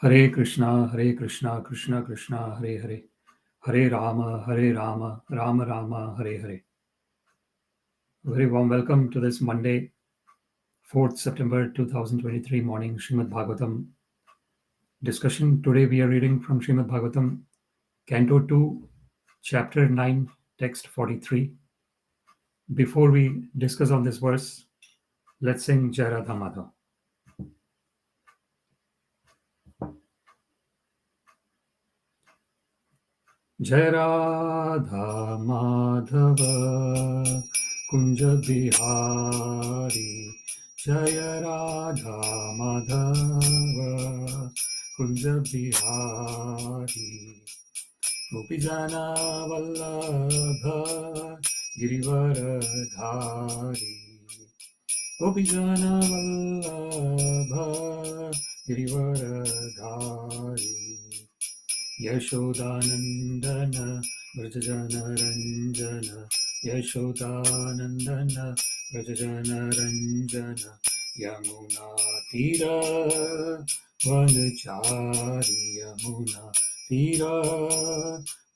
Hare Krishna, Krishna Krishna, Hare Hare, Hare Rama, Rama Rama, Hare Hare. Very warm welcome to this Monday, 4th September 2023 morning Śrīmad-Bhāgavatam discussion. Today we are reading from Śrīmad-Bhāgavatam, Canto 2, Chapter 9, Text 43. Before we discuss on this verse, let's sing Jai Radha Madhava. Jai Radha Madhava Kunja Bihari, Jai Radha Madhava Kunja Bihari, Gopijana Vallabha Girivaradhari, Gopijana Vallabha Girivaradhari, Yashodanandana Vrajajana Ranjana, Yashodanandana Vrajajana Ranjana, Yamuna Tira Vanachari, Yamuna Tira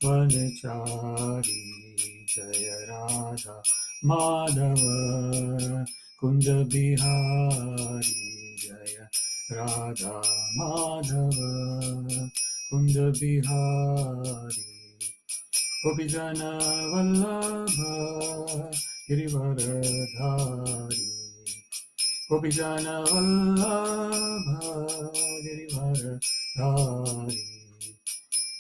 Vanachari, Jaya Radha Madhava Kunja Bihari, Jaya Radha Madhava Kunja Bihari, Gopijana Vallabha Girivaradhari, Gopijana Vallabha Girivaradhari,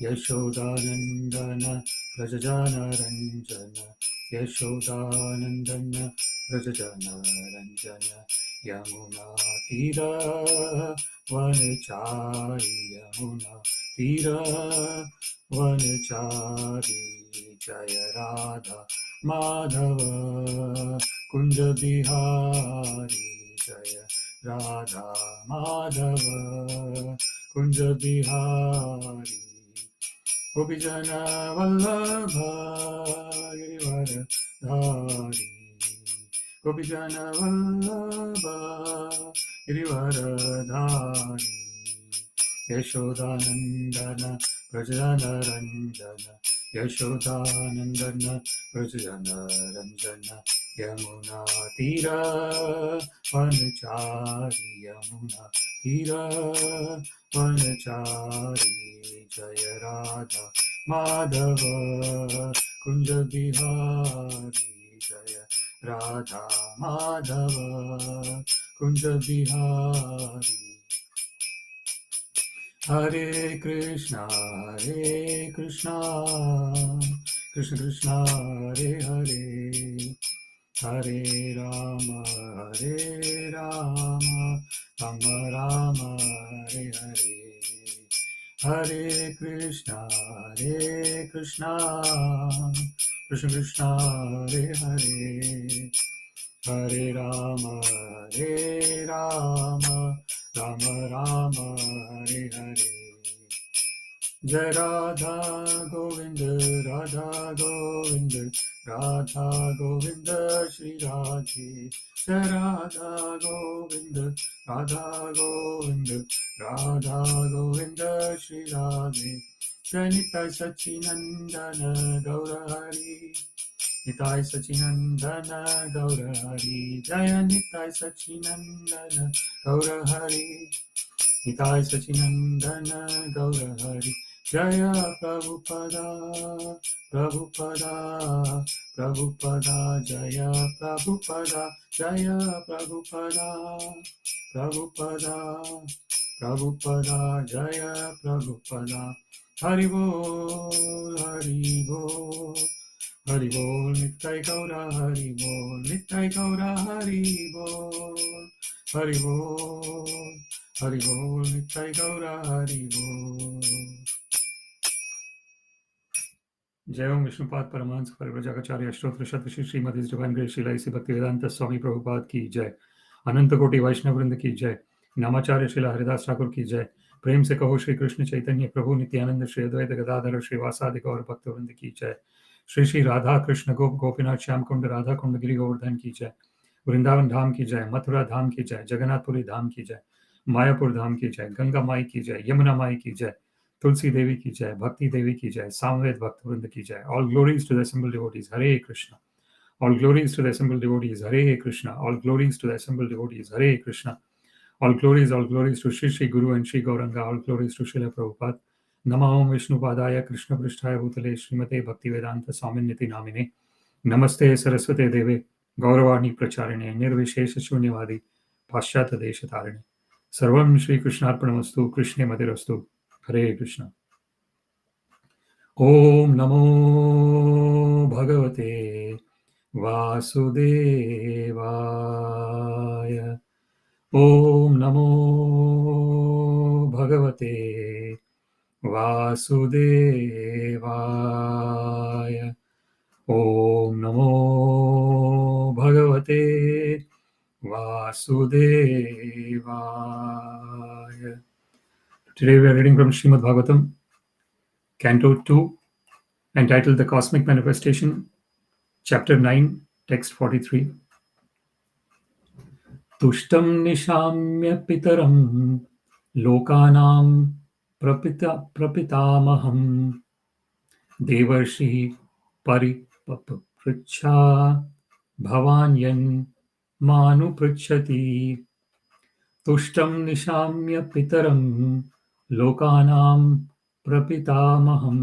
Yashodanandana Vrajajana Ranjana, Yashodanandana Vrajajana Ranjana, Yamuna Tira Vanachari, Yamuna Tira Vanachari, Jaya Radha Madhava Kunja Bihari, Jaya Radha Madhava Kunja Bihari, Gopijana Vallabha Girivaradhari, Gopijana Vallabha Girivaradhari, Yashodanandana Vrajajana Ranjana, Yashodanandana Vrajajana Ranjana, Yamuna Tira Vanachari, Yamuna Tira Vanachari, Jaya Radha Madhava Kunja Bihari, Jaya Radha Madhava Kunja Bihari. Hare Krishna, Krishna Krishna, Hare Hare, Hare Rama, Rama Rama, Hare Hare, Hare Krishna, Krishna Krishna, Hare Hare, Hare Rama, Rama Rama, Hare Hare. Jai Radha Govinda, Radha Govinda, Radha Govinda, Shri Radhe. Jai Radha Govinda, Radha Govinda, Radha Govinda, Shri Radhe. Jai Nitai Sachinandana Gaura Hari, Nitai Sachinandana Gaura Hari, Jaya Nitai Sachinandana Gaura Hari, Nitai Sachinandana Gaura Hari, Jaya Prabhupada, Prabhupada, Prabhupada, Jaya Prabhupada, Jaya Prabhupada, Prabhupada, Prabhupada, Jaya Prabhupada, Hari Bol, Hari Bol, Hari Bol, Nitai Gaura, Hari Bol, Nitai Gaura, Hari Bol, Hari Bol, Hari Bol, Nitai Gaura, Hari Bol. Jai Om Vishnupad Paramahansa Paripraccacharya Ashtotra Shatashi Srimad His Divine Grace Srila A.C. Bhaktivedanta Swami Prabhupada ki Jai, Ananta Koti Vaishnav Vrinda ki Jai, Namacharya Srila Haridas Thakur ki Jai, प्रेम से कहो श्री कृष्ण चैतन्य प्रभु नित्यानंद श्री अद्वैत गदाधर श्रीवासादि गौर भक्तवृंद की जय, श्री श्री राधा कृष्ण गोप गोपीनाथ श्याम कुंड राधा कुंड गिरि गोवर्धन की जय, वृंदावन धाम की जय, मथुरा धाम की जय, जगन्नाथपुरी धाम की जय, मायापुर धाम की जय, गंगा माई की जय, यमुना माई की जय, Tulsi Devi ki jai, Bhakti Devi ki jai, Samved Bhaktivinoda ki jai. All glories to the assembled devotees. Hare Krishna. All glories to the assembled devotees. Hare Krishna. All glories to the assembled devotees. Hare Krishna. All glories to Shri Shri Guru and Shri Gauranga. All glories to Srila Prabhupada. Namah Vishnu Padaya Krishna Prishtaya Bhutale Śrīmate Bhaktivedanta Swaminiti Namine. Namaste Saraswate Deve Gauravani Pracharine Nirvishesha Shunyavadi Pashyata Deshatarine. Sarvam Shri Krishnarpanamastu Krishne Madirastu. Hare Krishna. Om Namo Bhagavate Vasudevaya. Om Namo Bhagavate Vasudevaya. Om Namo Bhagavate Vasudevaya. Today we are reading from Śrīmad-Bhāgavatam, Canto 2, entitled The Cosmic Manifestation, Chapter 9, Text 43. tuṣṭaṁ niśāmya pitaraṁ lokānāṁ prapitāmaham devarṣiḥ paripapraccha bhavān mānupṛcchati. tuṣṭaṁ niśāmya pitaraṁ lokānāṁ prapitāmaham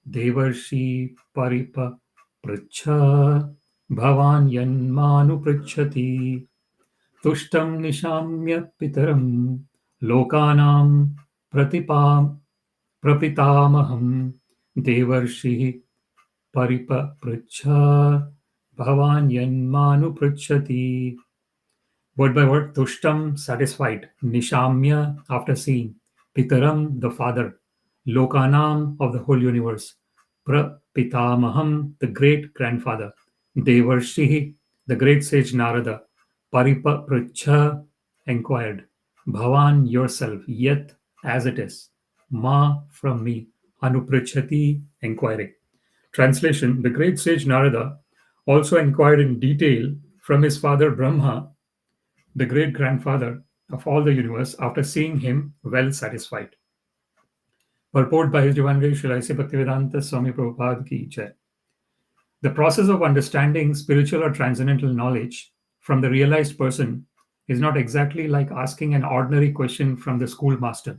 devarṣiḥ paripapraccha bhavān mānupṛcchati. tuṣṭaṁ niśāmya pitaraṁ lokānāṁ prapitāmaham devarṣiḥ paripapraccha bhavān mānupṛcchati. Word by word, tuṣṭaṁ, satisfied, niśāmya, after seeing, pitaraṁ, the father, lokānāṁ, of the whole universe, prapitāmaham, the great grandfather, devarṣiḥ, the great sage Nārada, paripapraccha, inquired, bhavān, yourself, yet, as it is, ma, from me, anuprcchati, inquiring. Translation: the great sage Nārada also inquired in detail from his father Brahmā, the great grandfather of all the universe, after seeing him well satisfied. Purport by His Divine Grace Srila Bhaktivedanta Swami Prabhupada ki jai. The process of understanding spiritual or transcendental knowledge from the realized person is not exactly like asking an ordinary question from the schoolmaster.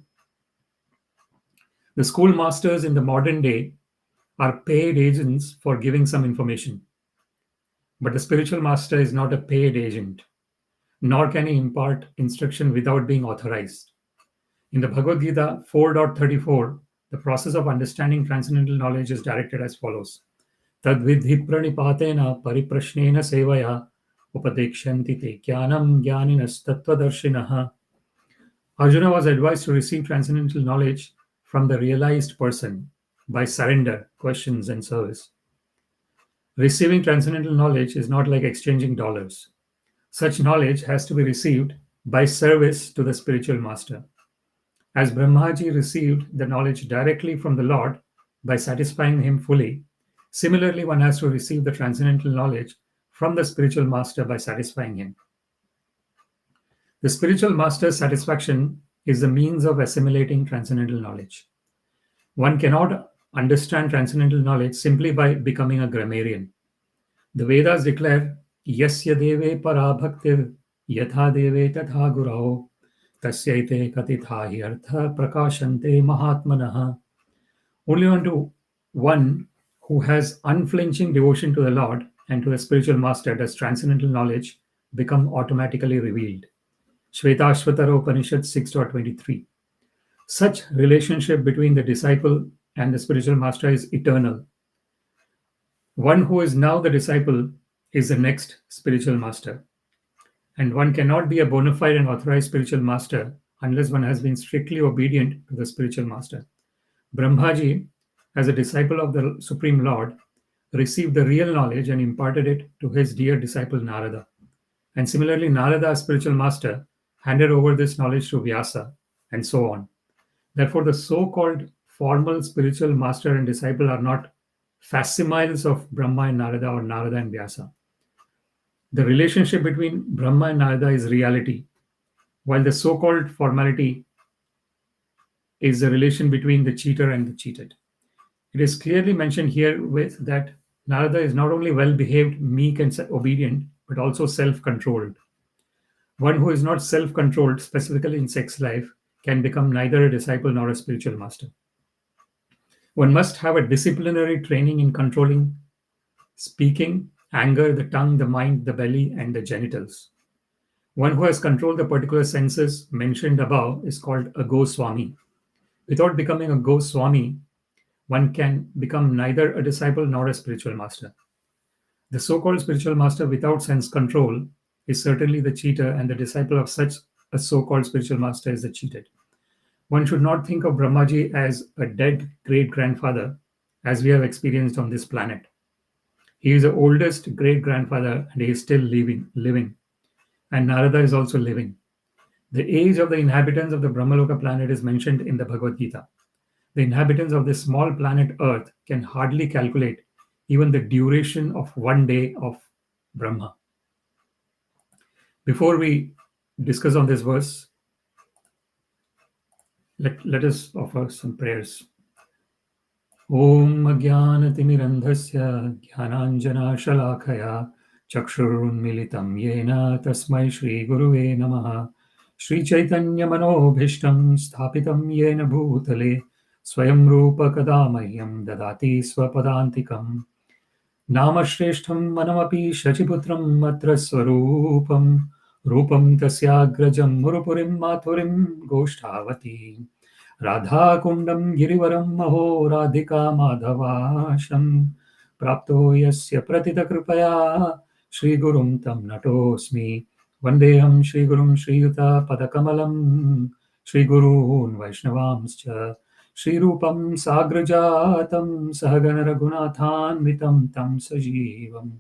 The schoolmasters in the modern day are paid agents for giving some information. But the spiritual master is not a paid agent, nor can he impart instruction without being authorized. In the Bhagavad Gita 4.34, the process of understanding transcendental knowledge is directed as follows. Tad vidhi pranipatena pariprashnena sevaya upadekshanti te jnanam jnaninas tattvadarshinaha. Arjuna was advised to receive transcendental knowledge from the realized person by surrender, questions, and service. Receiving transcendental knowledge is not like exchanging dollars. Such knowledge has to be received by service to the spiritual master. As Brahmāji received the knowledge directly from the Lord by satisfying him fully, similarly one has to receive the transcendental knowledge from the spiritual master by satisfying him. The spiritual master's satisfaction is the means of assimilating transcendental knowledge. One cannot understand transcendental knowledge simply by becoming a grammarian. The Vedas declare, Yasya deve para bhaktir yatha deve tatha gurao tasyaite katitha hi artha prakashante mahatmanaha. Only unto one who has unflinching devotion to the Lord and to the spiritual master does transcendental knowledge become automatically revealed. Shvetashvatara Upanishad 6.23. Such relationship between the disciple and the spiritual master is eternal. One who is now the disciple is the next spiritual master. And one cannot be a bona fide and authorized spiritual master unless one has been strictly obedient to the spiritual master. Brahmāji, as a disciple of the Supreme Lord, received the real knowledge and imparted it to his dear disciple Nārada. And similarly, Nārada, as spiritual master, handed over this knowledge to Vyasa, and so on. Therefore, the so-called formal spiritual master and disciple are not facsimiles of Brahma and Nārada or Nārada and Vyasa. The relationship between Brahma and Nārada is reality. while the so-called formality is the relation between the cheater and the cheated. It is clearly mentioned here with that Nārada is not only well-behaved, meek and obedient, but also self-controlled. One who is not self-controlled, specifically in sex life, can become neither a disciple nor a spiritual master. One must have a disciplinary training in controlling speaking, anger, the tongue, the mind, the belly, and the genitals. One who has controlled the particular senses mentioned above is called a Goswami. Without becoming a Goswami, one can become neither a disciple nor a spiritual master. The so-called spiritual master without sense control is certainly the cheater, and the disciple of such a so-called spiritual master is the cheated. One should not think of Brahmaji as a dead great-grandfather, as we have experienced on this planet. He is the oldest great-grandfather, and he is still living. And Nārada is also living. The age of the inhabitants of the Brahmaloka planet is mentioned in the Bhagavad Gita. The inhabitants of this small planet Earth can hardly calculate even the duration of one day of Brahma. Before we discuss on this verse, let us offer some prayers. Om Ajnanatirandhasya Jnananjana Shalakaya Chakshurunmilitam Yena Tasmai Shri Guruve Namaha Shri Chaitanya Manobhishtam Sthapitam Yena Bhutale Swayam Rupa Kadamahyam Dadati Swapadantikam Namashreshtham Manamapi Shachiputram Matra Swarupam Rupam Tasyagrajam Murupurim Mathurim Goshthavati Radha Kundam Girivaram Maho Radhika Madhavasham Prapto Yasya Pratita Kripaya Shri Gurum Tam Natosmi Vandeham Shri Gurum Shri Yuta Padakamalam Shri Gurun Vaishnavamscha Shri Rupam Sagrajatam Sahagana Raghunathan Tam Sajivam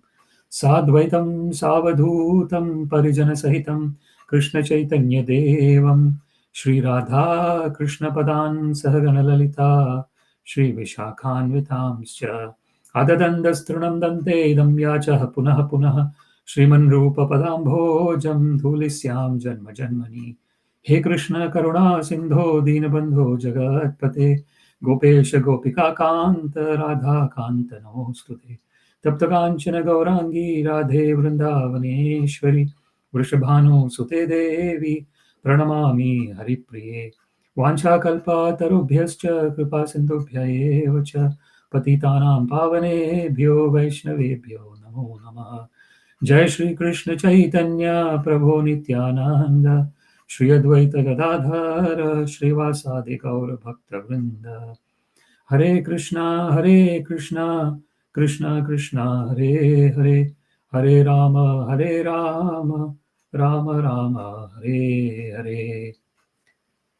Sadvaitam Savadhutam Parijana Sahitam Krishna Chaitanya Devam Shri Radha Krishna Padan Sahagana Lalita Shri Vishakhanvitamscha Adadandastrunam Dante Damyacha Punaha Punaha Shriman Rupa Padambhojam Dhulisyam Janma Janmani He Krishna Karuna Sindho Dinabandho Jagatpate Gopesha Gopika Kanta Radha Kanta Namostute Taptakanchana Gaurangi Radhe Vrindavaneshwari Vrishabhanu Sute Devi Pranamami Haripriye Vanchakalpatarubhyascha Kripa Sindhubhya eva cha Patitanam Pavanebhyo Vaishnavebhyo Namo Namaha Jai Shri Krishna Chaitanya Prabhu Nityananda Shri Advaita Gadadhara Shrivasadi Gaura Bhakta Vrinda Hare Krishna Krishna Krishna Hare Hare Hare Rama Rama Rama Hare Hare.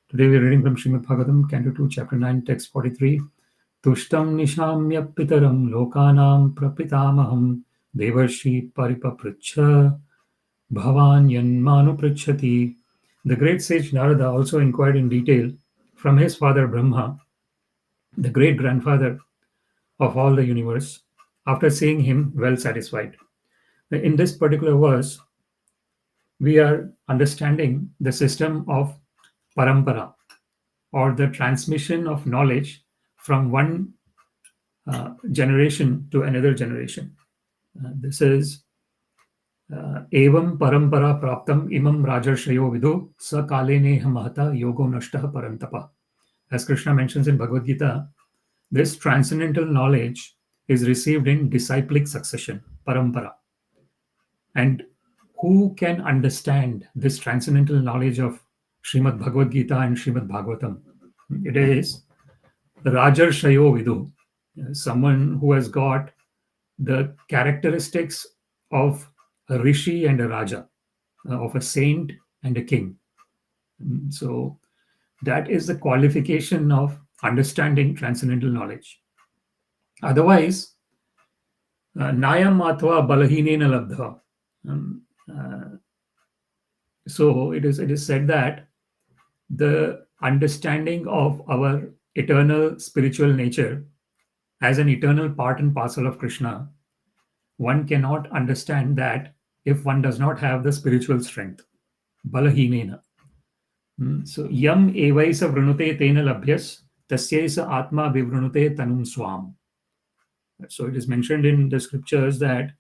Today we are reading from Śrīmad-Bhāgavatam, Canto 2, Chapter 9, Text 43. tuṣṭaṁ niśāmya pitaraṁ lokānāṁ prapitāmaham devarṣiḥ paripapraccha bhavān mānupṛcchati. The great sage Nārada also inquired in detail from his father Brahmā, the great-grandfather of all the universe, after seeing him well satisfied. In this particular verse, we are understanding the system of parampara, or the transmission of knowledge from one generation to another generation. This is evam parampara praptam imam rajarshayo vidu sa kalene mahata yogo nashtah parantapa. As Krishna mentions in Bhagavad Gita, this transcendental knowledge is received in disciplic succession, parampara. And who can understand this transcendental knowledge of Śrīmad-Bhagavad Gita and Śrīmad-Bhāgavatam? It is Rajarshayo Vidu, someone who has got the characteristics of a rishi and a raja, of a saint and a king. So that is the qualification of understanding transcendental knowledge. Otherwise, nayam atva balahinena labdha. So it is said that the understanding of our eternal spiritual nature as an eternal part and parcel of Krishna, one cannot understand that if one does not have the spiritual strength. Balahinena. So yam evaisa vrunute tena labhyas tasyaisa atma vivrunute tanum swam. So it is mentioned in the scriptures that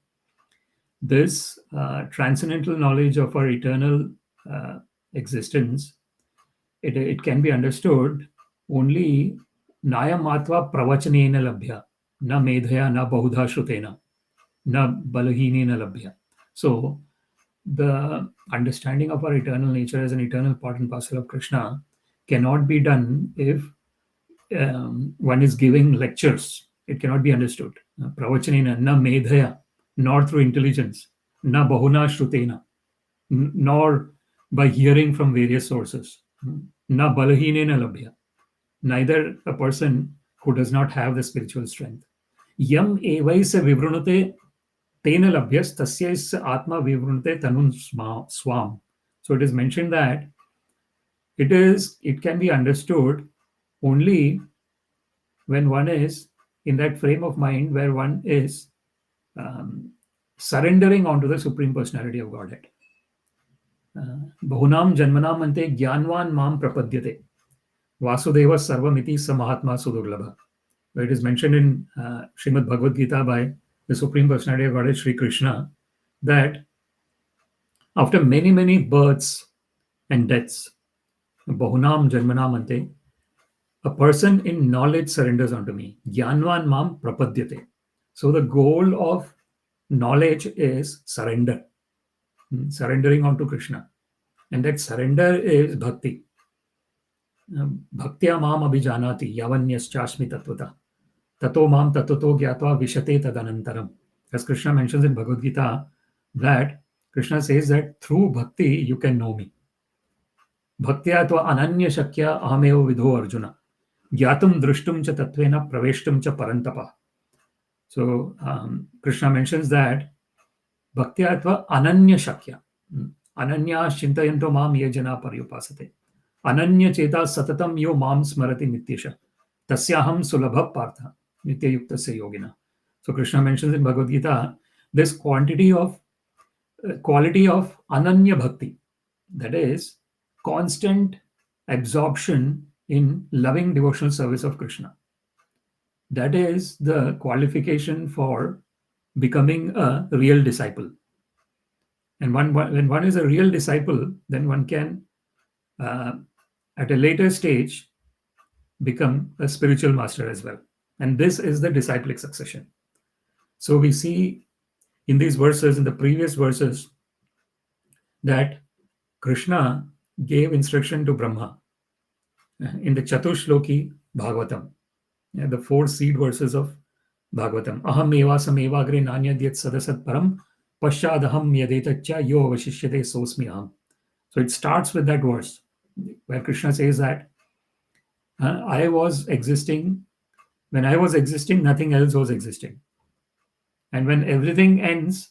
this transcendental knowledge of our eternal existence, it can be understood only nayamatva pravachanena labhya, na medhaya, na bahudha shrutena, na balahinena labhya. So the understanding of our eternal nature as an eternal part and parcel of Krishna cannot be done if one is giving lectures. It cannot be understood. Pravachanena, na medhaya, nor through intelligence, na bahuna shrutena, nor by hearing from various sources, na balahinena labhya, neither a person who does not have the spiritual strength. Yam evaisa vivrunute tena labhyas tasyais atma vivrunute tanun swam. So it is mentioned that it can be understood only when one is in that frame of mind where one is surrendering onto the Supreme Personality of Godhead. Bahunam janmanam ante jnanvan mam prapadyate vasudeva sarvamiti samahatma sudurlabha. It is mentioned in Śrīmad-Bhāgavatam by the Supreme Personality of Godhead, Sri Krishna, that after many, many births and deaths, bahunam janmanam ante, a person in knowledge surrenders unto me. Jnanvan mam prapadyate. So the goal of knowledge is surrender, surrendering onto Krishna. And that surrender is bhakti. Bhaktya mam abhijanati yavanyaschasmi tatvata. Tato mam tatoto gyatva vishate tadanantaram. As Krishna mentions in Bhagavad Gita, that Krishna says that through bhakti you can know me. Bhaktya tva ananya shakya ahameva vidho arjuna. Gyatum drishtum cha tatvena praveshtum cha parantapa. So Krishna mentions that bhaktya tva ananya shakya. Ananya shintayanto mam ye jana paryupasate. Ananya cheta satatam yo mam smarati nityasha. Tasyaham sulabha partha nityayuktasya yogina. So Krishna mentions in Bhagavad Gita this quality of ananya bhakti, that is constant absorption in loving devotional service of Krishna. That is the qualification for becoming a real disciple. And when one is a real disciple, then one can, at a later stage, become a spiritual master as well. And this is the disciplic succession. So we see in these verses, in the previous verses, that Krishna gave instruction to Brahma in the Chatushloki Bhagavatam, the 4 seed verses of Bhagavatam. Aham eva samevagre nanyadyat sadasat param paschadaham yadetaccha yo avashishyate sosmi aham. So it starts with that verse where Krishna says that I was existing. When I was existing, nothing else was existing. And when everything ends,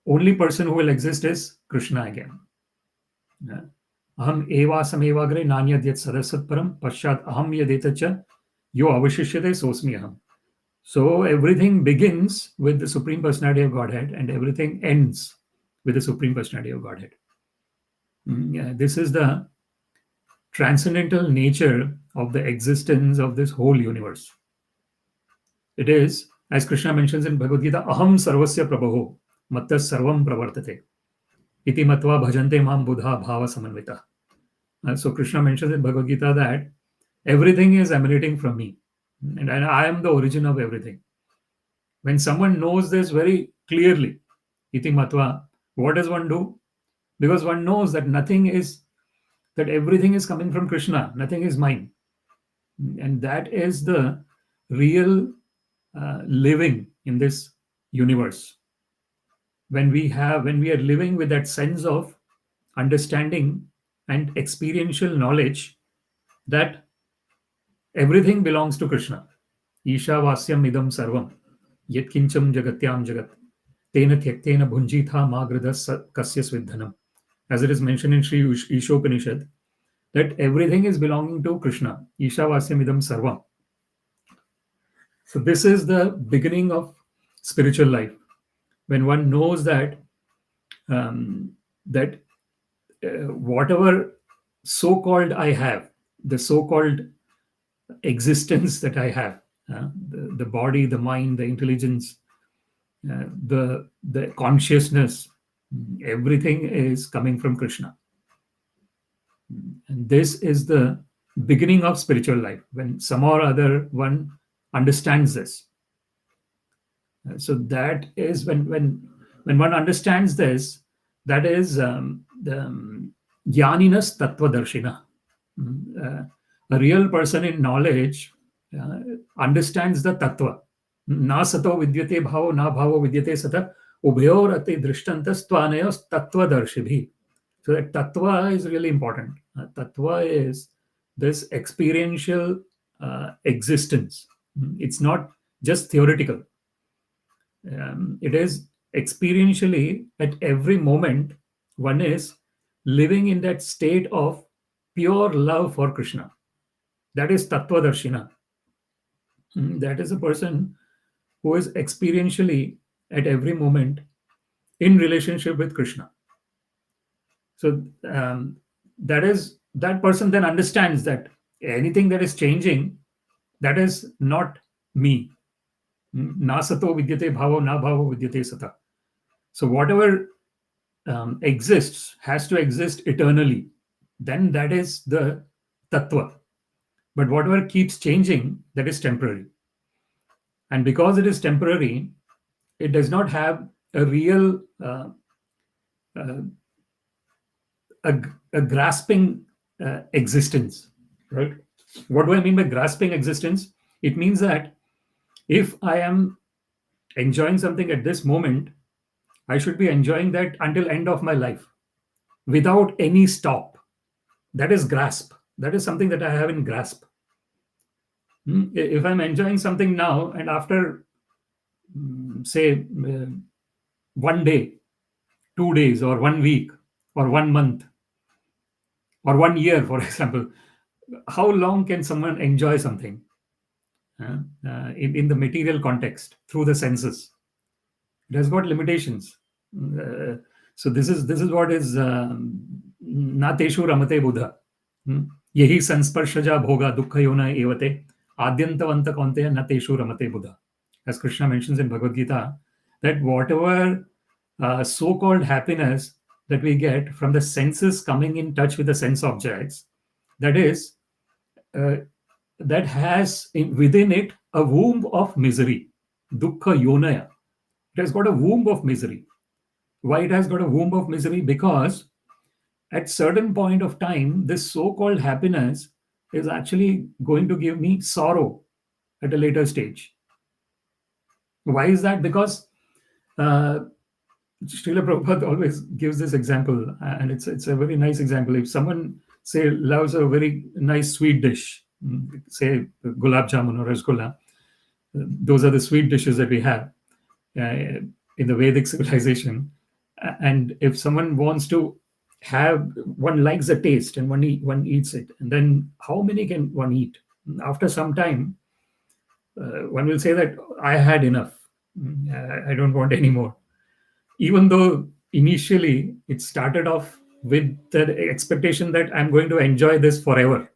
only person who will exist is Krishna again. Aham eva samevagre nanyadyat sadasat param paschat aham yadetaccha yo avashishyate sosmi aham. So everything begins with the Supreme Personality of Godhead and everything ends with the Supreme Personality of Godhead. This is the transcendental nature of the existence of this whole universe. It is, as Krishna mentions in Bhagavad Gita, aham sarvasya prabhaho mattas sarvam pravartate iti matva bhajante mam buddha bhava samanvita. So Krishna mentions in Bhagavad Gita that everything is emanating from me and I am the origin of everything. When someone knows this very clearly, iti matva, what does one do? Because one knows that everything is coming from Krishna, nothing is mine. And that is the real living in this universe. When we are living with that sense of understanding and experiential knowledge that everything belongs to Krishna. Isha vasyam idam sarvam yat kincham jagatyam jagat tena thyaktena bhunjitha magradha kasya svidhanam. As it is mentioned in Sri Ishopanishad, that everything is belonging to Krishna. Isha vasyam idam sarvam. So this is the beginning of spiritual life. When one knows that whatever so-called I have, the so-called existence that I have, the body, the mind, the intelligence, the consciousness, everything is coming from Krishna. And this is the beginning of spiritual life, when some or other one understands this. So that is when one understands this, that is the jnaninas tattvadarshina. A real person in knowledge understands the tattva. Na sato vidyate bhavo, na bhavo vidyate sata, ubhayor ati drishtantas tvanayos tattvadarshibhi. So that tattva is really important. Tattva is this experiential existence. It's not just theoretical. It is experientially at every moment one is living in that state of pure love for Krishna. That is tattvadarshina. That is a person who is experientially at every moment in relationship with Krishna. So that person then understands that anything that is changing, that is not me. Na sato vidyate bhavo, na bhavo vidyate sata. So whatever exists has to exist eternally. Then that is the tattva. But whatever keeps changing, that is temporary. And because it is temporary, it does not have a real a grasping existence, right? What do I mean by grasping existence? It means that if I am enjoying something at this moment, I should be enjoying that until end of my life without any stop. That is grasp. That is something that I have in grasp. If I'm enjoying something now and after, say, 1 day, 2 days, or 1 week, or 1 month, or 1 year, for example, how long can someone enjoy something in the material context through the senses? It has got limitations. So this is what is na teshu ramate buddha. Yehi sansparshaja bhoga dukkha yona evate adyantavanta kaunteya na teshu ramate buddha. As Krishna mentions in Bhagavad Gita, that whatever so-called happiness that we get from the senses coming in touch with the sense objects, that is that has within it a womb of misery, dukkha yonaya. It has got a womb of misery. Why it has got a womb of misery? Because at certain point of time, this so-called happiness is actually going to give me sorrow at a later stage. Why is that? Because Srila Prabhupada always gives this example, and it's a very nice example. If someone, say, loves a very nice sweet dish, say gulab jamun or rasgulla, those are the sweet dishes that we have in the Vedic civilization. And if someone wants to have, one likes the taste and one eats it, and then how many can one eat? After some time, one will say that I had enough. I don't want any more. Even though initially it started off with the expectation that I'm going to enjoy this forever.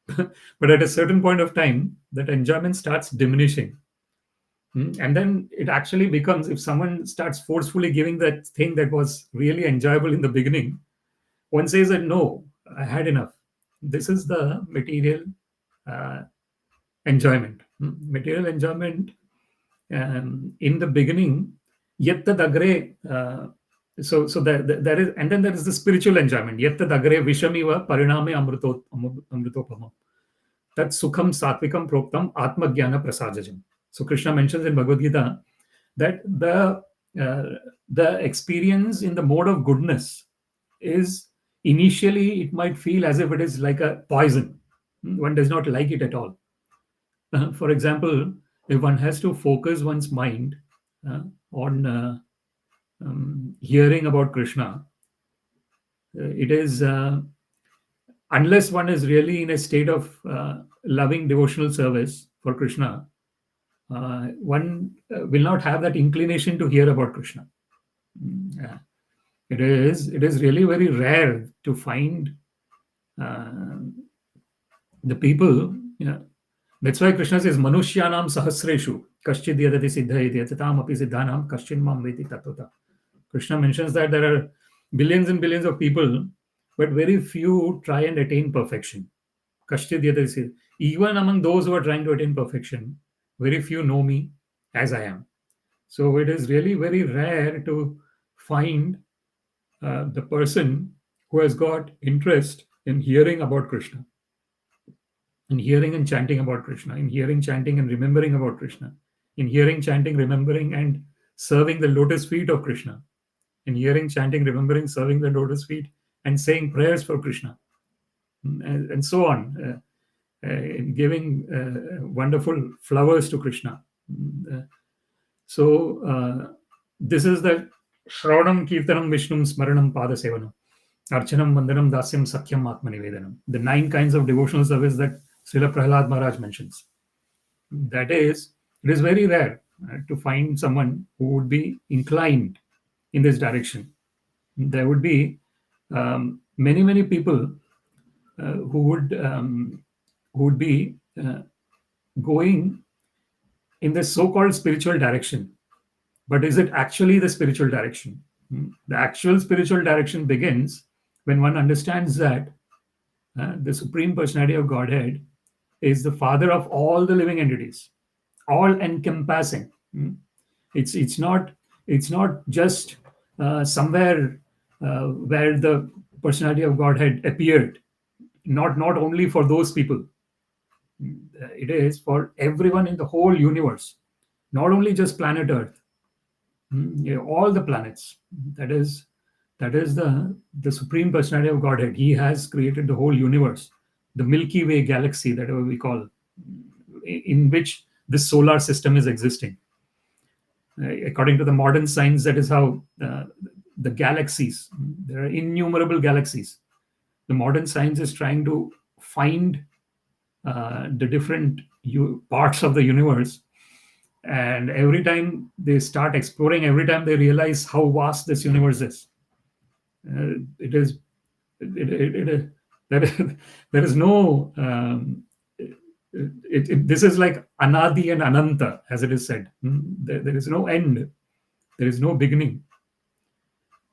But at a certain point of time, that enjoyment starts diminishing. And then it actually becomes, if someone starts forcefully giving that thing that was really enjoyable in the beginning, one says that, no, I had enough. This is the material enjoyment. Material enjoyment in the beginning, yattad agre, so there is, and then there is the spiritual enjoyment. Yattad agre vishamiva pariname amrutopamam. Tat sukham satvikam proktam atma jnana prasajajam. So Krishna mentions in Bhagavad Gita that the experience in the mode of goodness is, initially it might feel as if it is like a poison. One does not like it at all. For example, if one has to focus one's mind on hearing about Krishna, it is, unless one is really in a state of loving devotional service for Krishna, one will not have that inclination to hear about Krishna. It is really very rare to find the people, that's why Krishna says, Manushyanam sahasreshu, kaschid yadati siddha yadyatam api siddhanam kaschin mam veti tattva. Krishna mentions that there are billions and billions of people, but very few try and attain perfection. Kaschid yadati siddha. Even among those who are trying to attain perfection, very few know me as I am. So it is really very rare to find the person who has got interest in hearing about Krishna, in hearing and chanting about Krishna, in hearing, chanting, and remembering about Krishna, in hearing, chanting, remembering, and serving the lotus feet of Krishna, in hearing, chanting, remembering, serving the lotus feet, and saying prayers for Krishna, and so on, giving wonderful flowers to Krishna. So this is the Shravanam, Kirtanam, Vishnum, Smaranam, Pada Sevanam, Archanam, Vandanam, Dasyam, Sakyam, Atmanivedanam. The 9 kinds of devotional service that Srila Prahlad Maharaj mentions. That is, it is very rare to find someone who would be inclined in this direction. There would be many, many people who would be going in the so-called spiritual direction. But is it actually the spiritual direction? The actual spiritual direction begins when one understands that the Supreme Personality of Godhead is the Father of all the living entities, all encompassing. It's not just somewhere where the Personality of Godhead appeared. Not only for those people. It is for everyone in the whole universe, not only just planet Earth. All the planets. That is the Supreme Personality of Godhead. He has created the whole universe, the Milky Way galaxy, that we call, in which this solar system is existing. According to the modern science, that is how the galaxies, there are innumerable galaxies. The modern science is trying to find the different parts of the universe. And every time they start exploring, every time they realize how vast this universe is. There is no, this is like Anadi and Ananta, as it is said. There is no end. There is no beginning.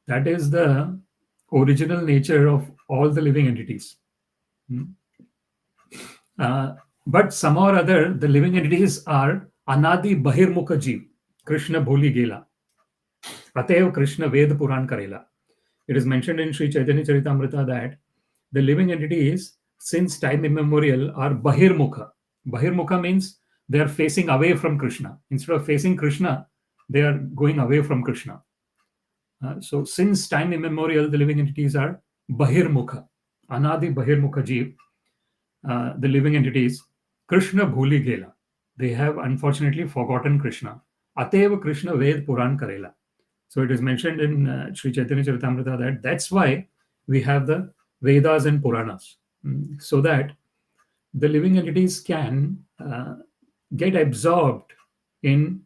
That is the original nature of all the living entities. But somehow or other, the living entities are Anadi Bahirmukha Jeev, Krishna Bholi Gela, Atev Krishna Ved Puran Karela. It is mentioned in Sri Chaitanya Charitamrita that the living entities, since time immemorial, are Bahirmukha. Bahirmukha means they are facing away from Krishna. Instead of facing Krishna, they are going away from Krishna. So since time immemorial, the living entities are Bahirmukha, Anadi Bahirmukha Jeev, the living entities, Krishna Bhuli Gela. They have unfortunately forgotten Krishna. Atev Krishna Ved Puran Karela. So it is mentioned in Sri Chaitanya Charitamrita that that's why we have the Vedas and Puranas, so that the living entities can get absorbed in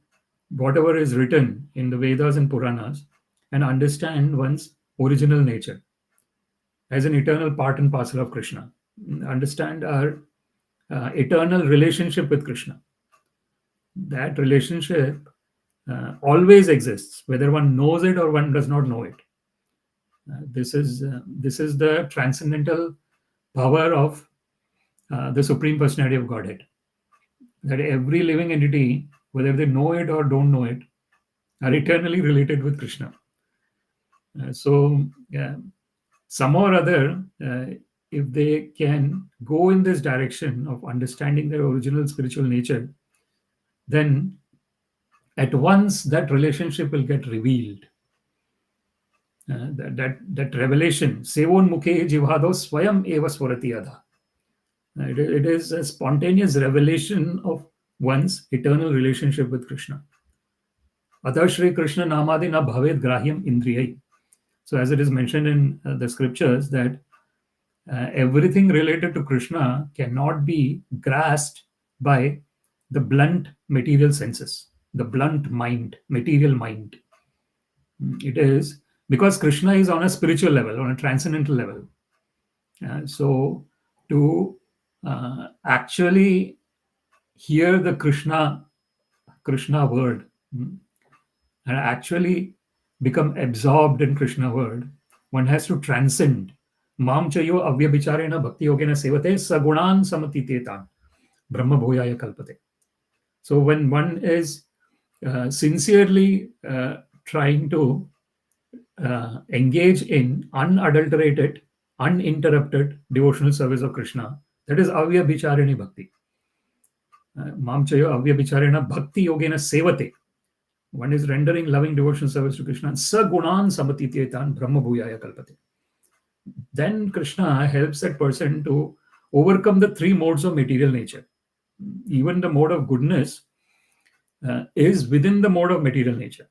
whatever is written in the Vedas and Puranas and understand one's original nature as an eternal part and parcel of Krishna. Understand our eternal relationship with Krishna. That relationship always exists, whether one knows it or one does not know it. This is the transcendental power of the Supreme Personality of Godhead. That every living entity, whether they know it or don't know it, are eternally related with Krishna. Somehow or other, if they can go in this direction of understanding their original spiritual nature, then at once that relationship will get revealed. That revelation, Sevon Mukhe Jivhado Swayam Eva Swarati Adha. It is a spontaneous revelation of one's eternal relationship with Krishna. Atha Shri Krishna Namadi na bhaved grahyam indriyai. So as it is mentioned in the scriptures that everything related to Krishna cannot be grasped by the blunt material senses, the blunt mind, material mind. It is because Krishna is on a spiritual level, on a transcendental level. So to actually hear the Krishna word, and actually become absorbed in Krishna word, one has to transcend. Mam chayo avyabhicharena bhakti yogena sevate sagunan samatitetan brahma bhuyaya kalpate. So when one is sincerely trying to engage in unadulterated, uninterrupted devotional service of Krishna, that is avyabhichareni bhakti. Mam chayo avyabhicharena bhakti yogena sevate. One is rendering loving devotional service to Krishna. Sagunan samatitetan brahma bhuyaya kalpate. Then Krishna helps that person to overcome the three modes of material nature. Even the mode of goodness is within the mode of material nature.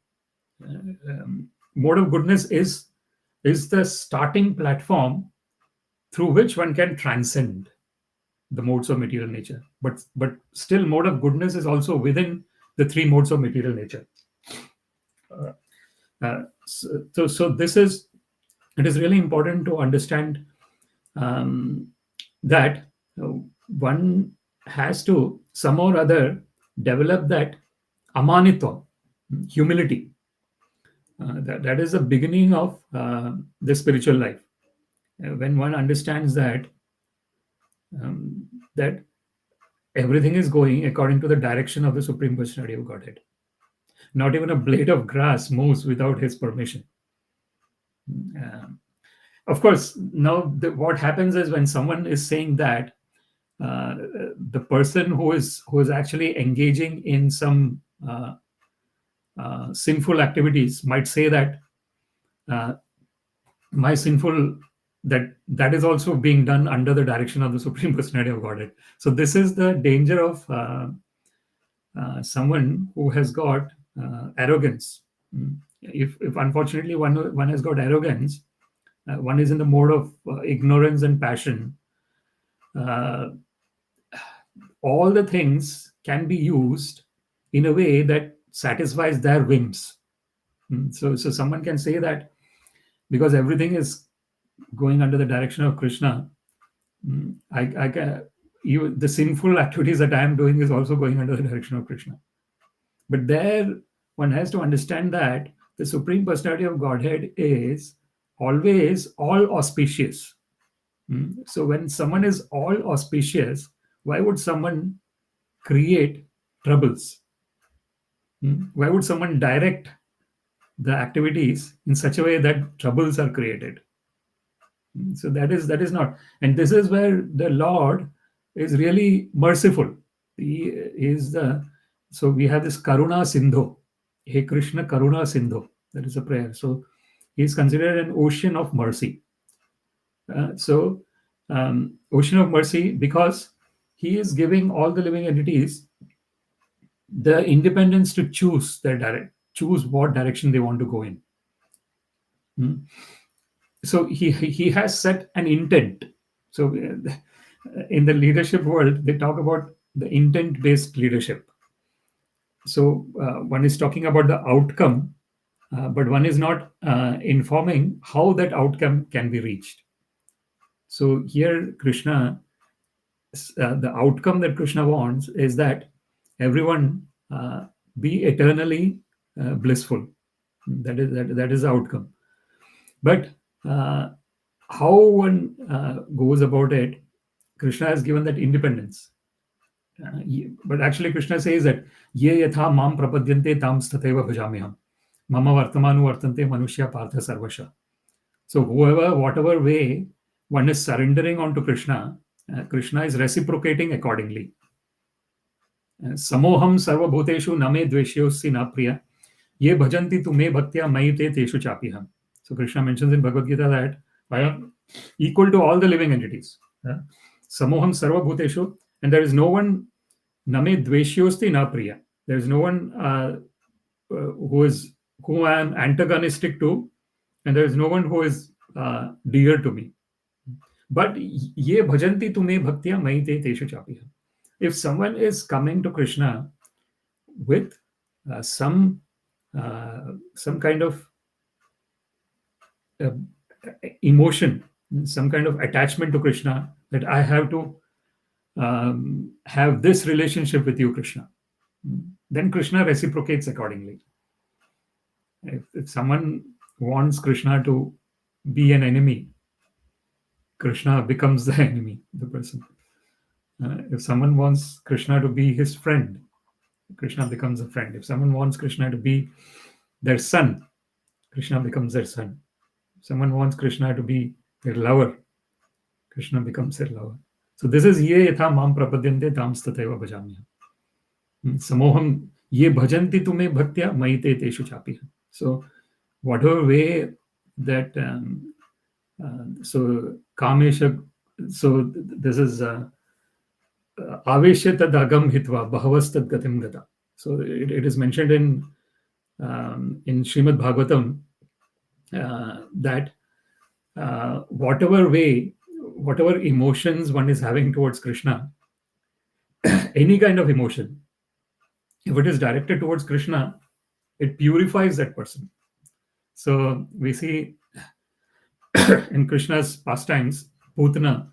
Mode of goodness is the starting platform through which one can transcend the modes of material nature. But still, mode of goodness is also within the three modes of material nature. So this is, it is really important to understand that one has to somehow or other develop that amanitva, humility. That is the beginning of the spiritual life. When one understands that that everything is going according to the direction of the Supreme Personality of Godhead. Not even a blade of grass moves without his permission. Of course, now what happens is when someone is saying that, the person who is actually engaging in some sinful activities might say that my sinful that is also being done under the direction of the Supreme Personality of Godhead. So this is the danger of someone who has got arrogance. If unfortunately one has got arrogance, one is in the mode of ignorance and passion. All the things can be used in a way that satisfies their whims. So someone can say that because everything is going under the direction of Krishna, I can, the sinful activities that I am doing is also going under the direction of Krishna. But there one has to understand that the Supreme Personality of Godhead is always all auspicious. So when someone is all auspicious, why would someone create troubles? Why would someone direct the activities in such a way that troubles are created? So that is not. And this is where the Lord is really merciful. He is the, so we have this Karuna Sindhu. Hey Krishna Karuna Sindhu. That is a prayer. So he is considered an ocean of mercy. Ocean of mercy, because he is giving all the living entities the independence to choose choose what direction they want to go in. So he has set an intent. So in the leadership world, they talk about the intent-based leadership. So one is talking about the outcome, but one is not informing how that outcome can be reached. So here Krishna, the outcome that Krishna wants is that everyone be eternally blissful. That is the outcome. But how one goes about it, Krishna has given that independence. But actually Krishna says that ye yatha mam prapadyante tam stateva bhajamiham mama vartamanu vartante manushya partha sarvasha. So whatever way one is surrendering onto Krishna, Krishna is reciprocating accordingly. Samoham sarva bhuteshu name dveshyosi na priya ye bhajanti tu me bhaktya mayite teshu chapiham. So Krishna mentions in Bhagavad Gita that I am equal to all the living entities. Samoham sarva bhuteshu, and there is no one name dveshyosti na priya. There is no one who I am antagonistic to, and there is no one who is dear to me. But ye bhajanti tu me bhaktya mayite teshu chapiham. If someone is coming to Krishna with some kind of emotion, some kind of attachment to Krishna, that I have to have this relationship with you, Krishna, then Krishna reciprocates accordingly. If someone wants Krishna to be an enemy, Krishna becomes the enemy, the person. If someone wants Krishna to be his friend, Krishna becomes a friend. If someone wants Krishna to be their son, Krishna becomes their son. If someone wants Krishna to be their lover, Krishna becomes their lover. So this is ye yatha mam prapadyante tam stateva bhajamyaham. Samoham ye bhajanti tume bhaktya maite teshu chapi. So whatever way that so kamesha, so this is aveshyat agam hitva bhavastad gatim gata. So it is mentioned in Śrīmad-Bhāgavatam that whatever way, whatever emotions one is having towards Krishna, any kind of emotion, if it is directed towards Krishna, it purifies that person. So we see in Krishna's pastimes, Putana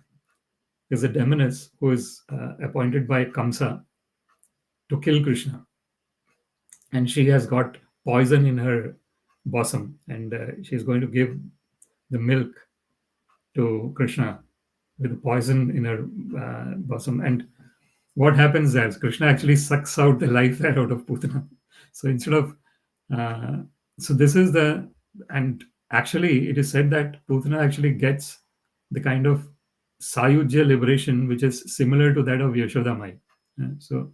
is a demoness who is appointed by Kamsa to kill Krishna. And she has got poison in her bosom, and she's going to give the milk to Krishna with the poison in her bosom. And what happens there is Krishna actually sucks out the life air out of Putana. So instead of, so this is the, and actually it is said that Putana actually gets the kind of Sayujya liberation which is similar to that of Yashoda Mai. So,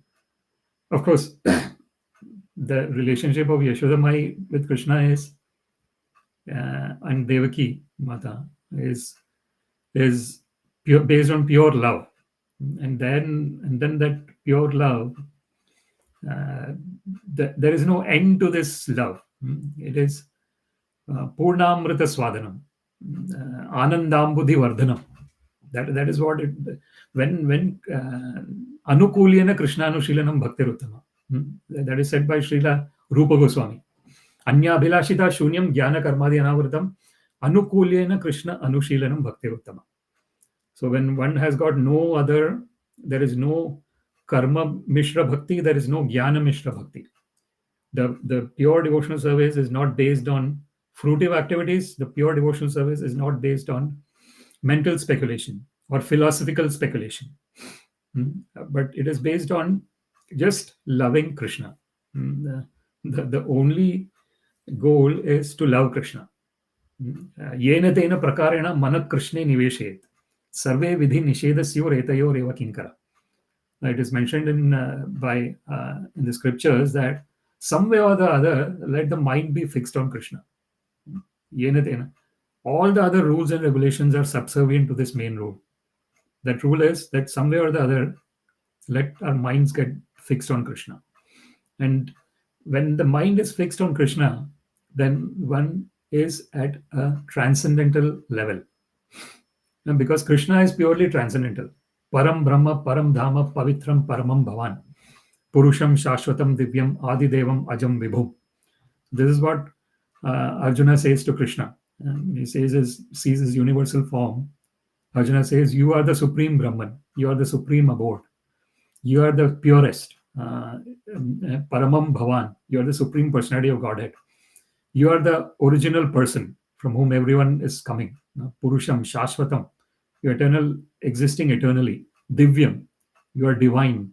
of course, the relationship of Yashoda Mai with Krishna is, and Devaki Mata is pure, based on pure love. And then that pure love, there is no end to this love. It is Purnamrita Swadanam, Anandambudhi Vardhanam. That is what it, when Anukulyena Krishnanushilanam Bhaktiruttama. That is said by Srila Rupa Goswami. Anya Bhilashita Shunyam Jnana Karmadi Anavritam Anukulyena Krishna Anushilanam Bhaktiruttama. So when one has got no other, there is no karma mishra bhakti, there is no jnana mishra bhakti. The pure devotional service is not based on fruitive activities. The pure devotional service is not based on mental speculation or philosophical speculation. But it is based on just loving Krishna. The only goal is to love Krishna. Yena tena prakarena manat Krishne niveshet. Sarve vidhi nishedasyor etayor eva kinkara. It is mentioned in the scriptures that some way or the other, let the mind be fixed on Krishna. Yena tena. All the other rules and regulations are subservient to this main rule. That rule is that some way or the other, let our minds get fixed on Krishna. And when the mind is fixed on Krishna, then one is at a transcendental level. And because Krishna is purely transcendental. Param Brahma, Param Dhama, Pavitram, Paramam Bhavān. Purusham, Shashvatam, Divyam, Adidevam, Ajam, Vibhum. This is what Arjuna says to Krishna. He sees his universal form. Arjuna says, you are the supreme Brahman. You are the supreme abode. You are the purest. Paramam Bhavan. You are the supreme personality of Godhead. You are the original person from whom everyone is coming. Purusham, Shashvatam. You are eternal, existing eternally. Divyam. You are divine.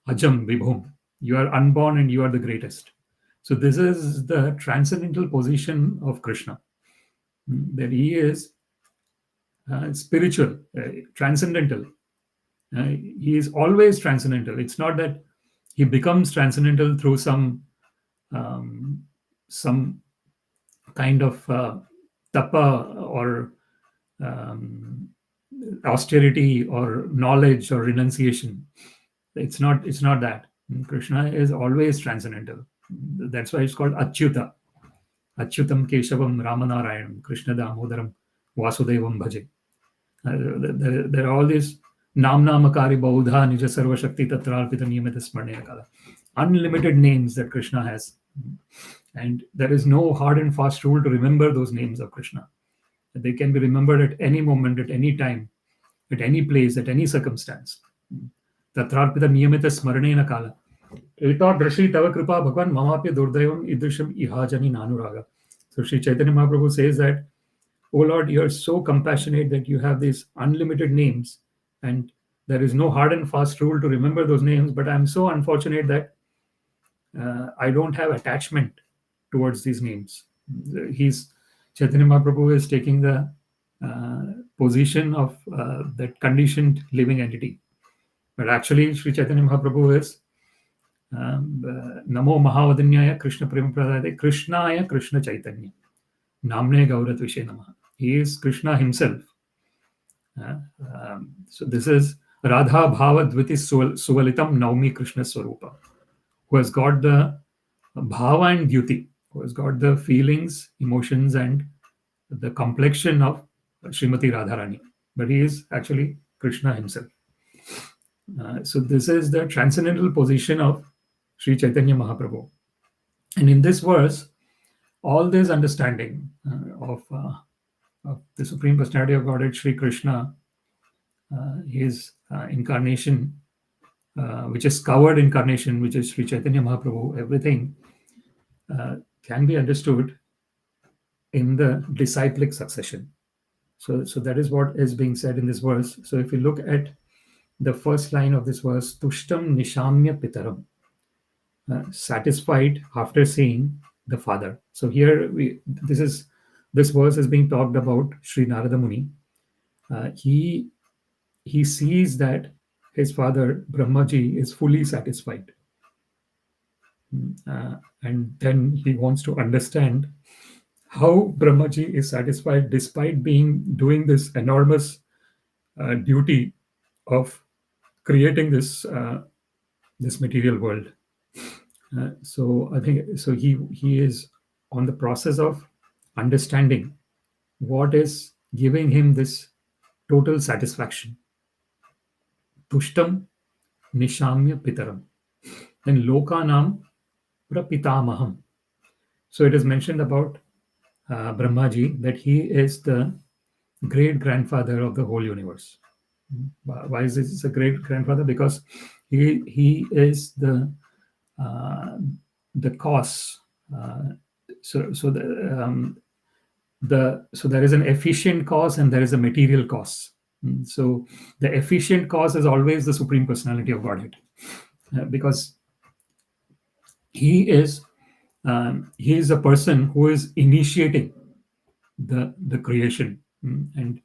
Ajam, Vibhum. You are unborn and you are the greatest. So this is the transcendental position of Krishna. That he is spiritual, transcendental. He is always transcendental. It's not that he becomes transcendental through some kind of tapa or austerity or knowledge or renunciation. It's not that. Krishna is always transcendental. That's why it's called Achyuta. Achyutam Keshavam Ramanarayanam Krishna Damodaram Vasudevam Bhaje. There are all these Namnamakari Baudha Nija Sarva Shakti Tatralpita Niyamita Smarnena Kala. Unlimited names that Krishna has. And there is no hard and fast rule to remember those names of Krishna. They can be remembered at any moment, at any time, at any place, at any circumstance. Tatrarpita niyamita smaranena kala. Etadrashi tava kripa bhagwan mamapya durdayavam idrisham ihajani nanuraga. So Sri Chaitanya Mahaprabhu says that, "Oh Lord, you are so compassionate that you have these unlimited names, and there is no hard and fast rule to remember those names, but I'm so unfortunate that I don't have attachment towards these names." Chaitanya Mahaprabhu is taking the position of that conditioned living entity. But actually, Sri Chaitanya Mahaprabhu is Namo Mahavadanyaya Krishna Premapradayate Krishnaya Krishna Chaitanya Namne Gauratvishe Namaha. He is Krishna himself. So this is Radha Bhava Dviti Suvalitam Naumi Krishna Swarupa, who has got the bhava and duty, who has got the feelings, emotions, and the complexion of Srimati Radharani. But he is actually Krishna himself. So this is the transcendental position of Sri Chaitanya Mahaprabhu. And in this verse, all this understanding of the Supreme Personality of Godhead, Sri Krishna, his incarnation, which is covered incarnation, which is Sri Chaitanya Mahaprabhu, everything can be understood in the disciplic succession. So that is what is being said in this verse. So if you look at the first line of this verse, tuṣṭaṁ niśāmya pitaraṁ, satisfied after seeing the Father. So here this verse is being talked about Sri Nārada Muni. He sees that his father Brahmaji is fully satisfied, and then he wants to understand how Brahmaji is satisfied despite doing this enormous duty of creating this material world. So I think he is on the process of understanding what is giving him this total satisfaction. Tuṣṭaṁ niśāmya pitaraṁ, and lokānāṁ prapitāmaham. So it is mentioned about Brahmaji that he is the great grandfather of the whole universe. Why is this a great grandfather? Because he is the cause. So there is an efficient cause and there is a material cause. So the efficient cause is always the Supreme Personality of Godhead, because he is a person who is initiating the creation, and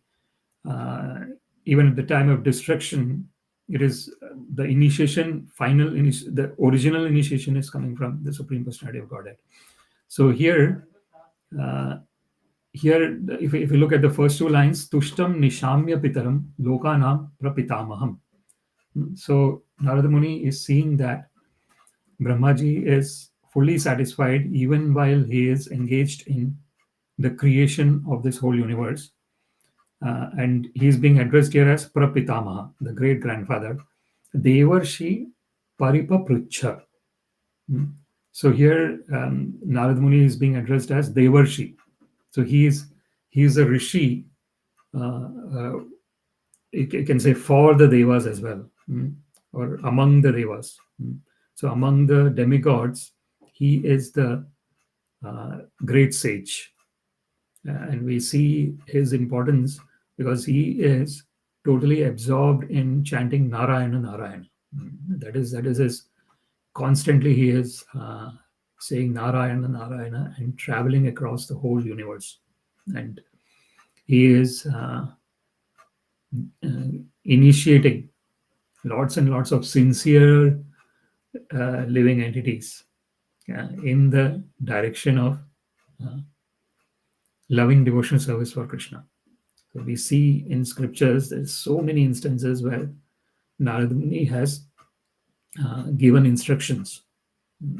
even at the time of destruction, it is the initiation, the original initiation is coming from the Supreme Personality of Godhead. So here, if you look at the first two lines, tuṣṭaṁ niśāmya pitaraṁ lokānāṁ prapitāmaham. So Narada Muni is seeing that Brahmaji is fully satisfied even while he is engaged in the creation of this whole universe. And he is being addressed here as prapitāmaham, the great grandfather. Devarṣiḥ paripapraccha. So here Narada Muni is being addressed as devarṣiḥ. So he is a rishi. You can say for the devas as well, or among the devas. So among the demigods, he is the great sage, and we see his importance because he is totally absorbed in chanting Narayana, Narayana. That is his. Constantly he is saying Narayana, Narayana, and traveling across the whole universe. And he is initiating lots and lots of sincere living entities in the direction of loving devotional service for Krishna. So we see in scriptures there's so many instances where Narada Muni has given instructions.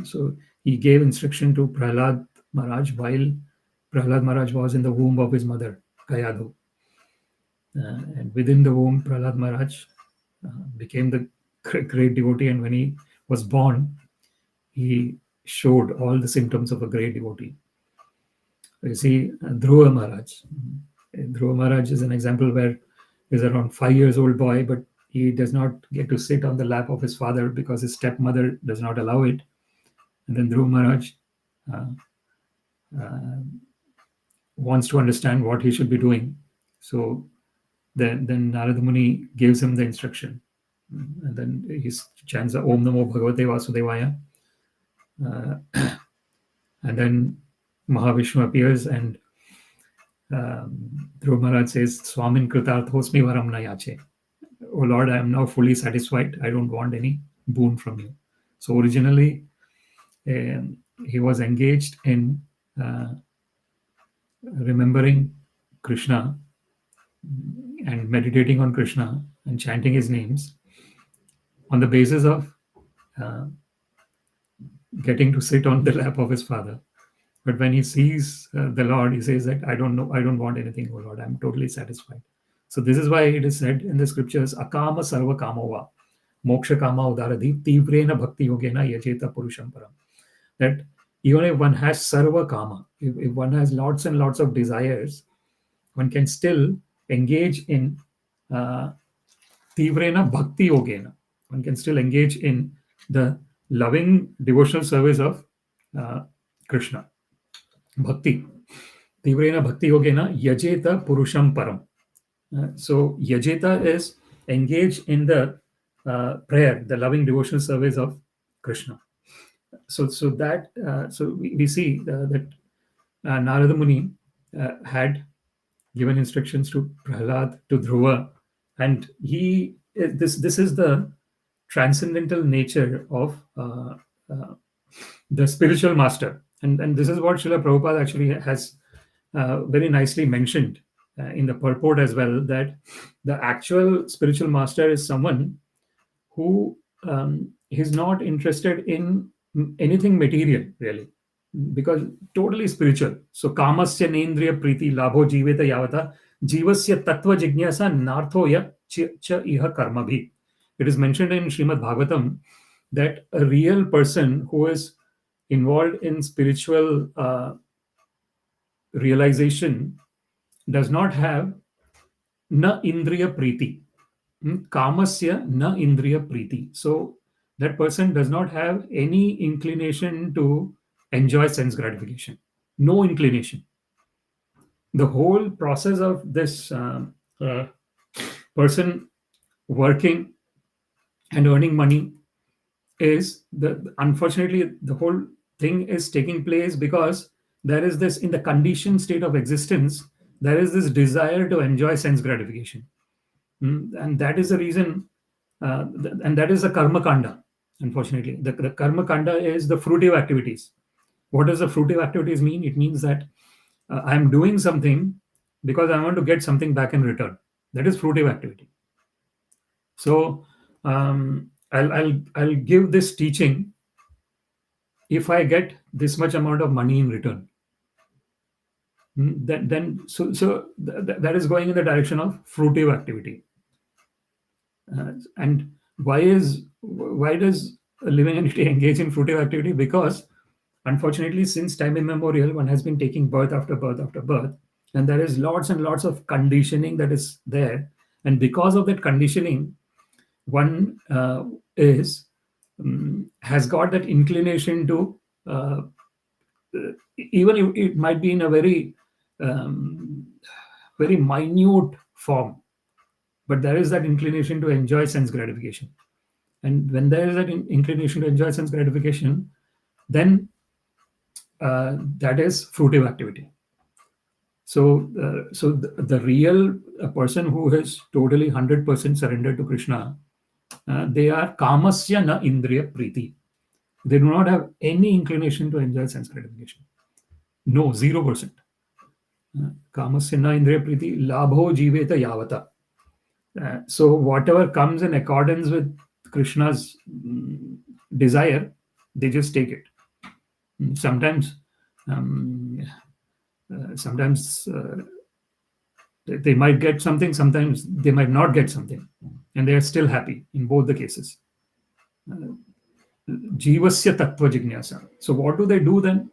So he gave instruction to Prahlad Maharaj while Prahlad Maharaj was in the womb of his mother, Kayadhu. And within the womb, Prahlad Maharaj became the great devotee, and when he was born, he showed all the symptoms of a great devotee. You see, Dhruva Maharaj, Dhruva Maharaj is an example where he's around 5 years old boy, but he does not get to sit on the lap of his father because his stepmother does not allow it. And then Dhruva Maharaj wants to understand what he should be doing. So then Narada Muni gives him the instruction. And then he chants the Om Namo Bhagavate Vasudevaya. And then Mahavishnu appears and Dhruva Maharaj says, Swamin Kritarthosmi Varam na yache. Oh Lord, I am now fully satisfied. I don't want any boon from you. So originally, he was engaged in remembering Krishna and meditating on Krishna and chanting his names on the basis of getting to sit on the lap of his father. But when he sees the Lord, he says that I don't want anything, oh Lord, I'm totally satisfied. So this is why it is said in the scriptures, Akama sarva kamova, moksha kama udaradhi, tivrena bhakti yogena yajeta purusham param. That even if one has sarva kama, if one has lots and lots of desires, one can still engage in tivrena bhakti yogena. One can still engage in the loving devotional service of Krishna. Bhakti. Tivrena bhakti yogena yajeta purusham param. So yajeta is engaged in the prayer, the loving devotional service of Krishna. So we see that Narada Muni had given instructions to Prahlad, to Dhruva, and this is the transcendental nature of the spiritual master, and this is what Srila Prabhupada actually has very nicely mentioned in the purport as well, that the actual spiritual master is someone who is not interested in anything material, really, because totally spiritual. So kamasya nendriya priti labho jiveta yavata jivasya tattva jignasa narthoya cha iha karmabhi. It is mentioned in Śrīmad-Bhāgavatam that a real person who is involved in spiritual realization does not have na indriya priti. Kamasya na indriya priti. So that person does not have any inclination to enjoy sense gratification. No inclination. The whole process of this person working and earning money is unfortunately the whole thing is taking place because there is this, in the conditioned state of existence, there is this desire to enjoy sense gratification. And that is the reason, and that is the karma kanda. Unfortunately, the karma kanda is the fruitive activities. What does the fruitive activities mean? It means that I am doing something because I want to get something back in return. That is fruitive activity. So I'll give this teaching if I get this much amount of money in return. Then that is going in the direction of fruitive activity. And why does a living entity engage in fruitive activity? Because unfortunately, since time immemorial, one has been taking birth after birth after birth, and there is lots and lots of conditioning that is there. And because of that conditioning, one has got that inclination to, even if it might be in a very minute form, but there is that inclination to enjoy sense gratification. And when there is that inclination to enjoy sense gratification, then that is fruitive activity. So the real person who is totally 100% surrendered to Krishna, they are kamasya na indriya priti. They do not have any inclination to enjoy sense gratification. No, 0%. Kamasya na indriya priti labho jiveta yavata. So whatever comes in accordance with Krishna's desire, they just take it. Sometimes they might get something, sometimes they might not get something, and they are still happy in both the cases. Jivasya tattva jignasa. So what do they do then?